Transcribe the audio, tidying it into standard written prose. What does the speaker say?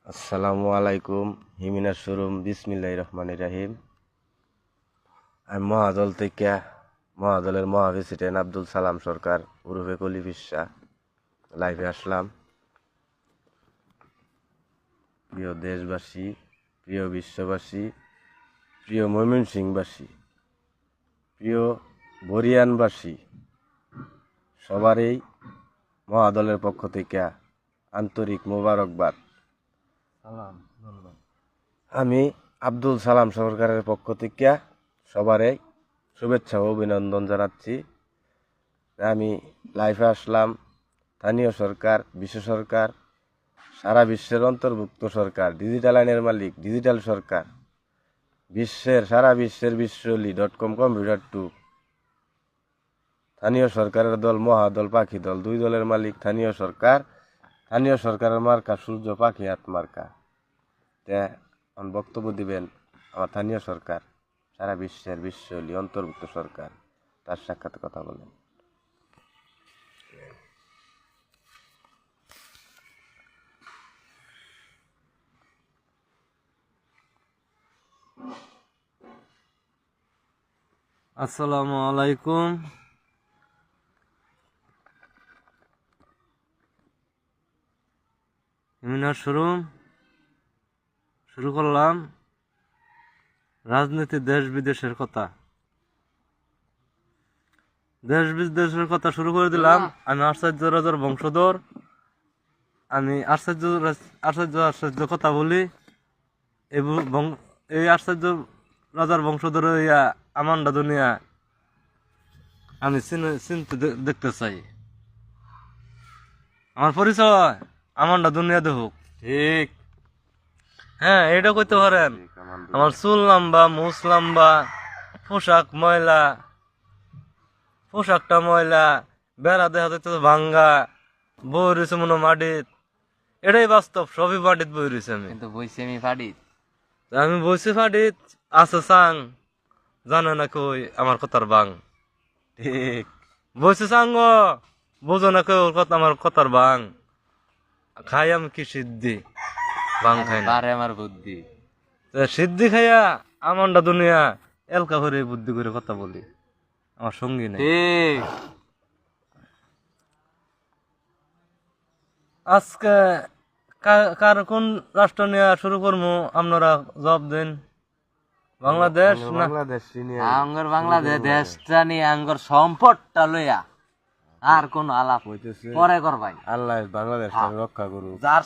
আসসালামু আলাইকুম। হিমিনার শোরুম। বিসমিল্লাহির রহমানির রহিম। আমি মহাদল থেকে মহাদলের মহাপ্রেসিডেন্ট আব্দুল সালাম সরকার উরুফে কলি বিশ্বাস লাইভে আসলাম। প্রিয় দেশবাসী, প্রিয় বিশ্ববাসী, প্রিয় ময়মনসিংহবাসী, প্রিয় বরিয়ানবাসী, সবারই মহাদলের পক্ষ থেকে আন্তরিক মোবারকবাদ। আমি আব্দুল সালাম সরকারের পক্ষ থেকে সবারই শুভেচ্ছা ও অভিনন্দন জানাচ্ছি। আমি লাইভে আসলাম। স্থানীয় সরকার, বিশ্ব সরকার, সারা বিশ্বের অন্তর্ভুক্ত সরকার, ডিজিটাল আইনের মালিক, ডিজিটাল সরকার, সারা বিশ্বের বিশ্বলি.com কম্পিউটার টু, স্থানীয় সরকারের দল, মহাদল, পাখি দল, দুই দলের মালিক স্থানীয় সরকার। স্থানীয় সরকারের মার্কা সূর্য, পাখি হাত মার্কা। বক্তব্য দিবেন আমার স্থানীয় সরকার, সারা বিশ্বের বিশ্বলি অন্তর্ভুক্ত সরকার, তার সাক্ষাৎ কথা বলেন। আসসালামু আলাইকুম। হিমিনার শোরুম শুরু করলাম। রাজনীতি, দেশ বিদেশের কথা, দেশ বিদেশের কথা শুরু করে দিলাম। আমি আশ্চর্য রাজার বংশধর। আমি আশ্চর্য কথা বলি। এই আশ্চর্য রাজার বংশধর হইয়া আমান্ডা দুনিয়া আমি চিনতে দেখতে চাই। আমার পরিচয় আমান্ডা দুনিয়া দেখুক। ঠিক, হ্যাঁ, এটা কইতে পারেন। আমার চুল লম্বা, মুছ লম্বা, পোশাকটা ময়লা, বেড়া দেখা যাইতে ভাঙ্গা, বই রয়েছে মনে মাটিত। এটাই বাস্তব, সবই মাটিত বই রয়েছে। আমি কিন্তু বইছি আমি ফাড়িত। আমি বইছি ফাটিত, আছে চাং, জানে না কই আমার কথার বাং। ঠিক, বইছি চাঙ্গ, বোঝো না কই ওর কথা, আমার কথার বাং। খাই আমি কি সিদ্ধি, বাং খাই না। বারে আমার বুদ্ধি। সিদ্ধি খাইয়া আমান্ডা দুনিয়া এলকা করে বুদ্ধি করে কথা বলি। আমার সঙ্গী নেই। ঠিক, আজকে কার কোন রাষ্ট্র নিয়ে শুরু করবো আপনারা জবাব দেন। বাংলাদেশ না? বাংলাদেশ নিয়ে আঙ্গর বাংলাদেশ দেশটা নিয়ে আঙ্গর সম্পদটা লইয়া আর কোন আলাপ হইতেছে পরে করবাই। আল্লাহ বাংলাদেশ রক্ষা করুক। যার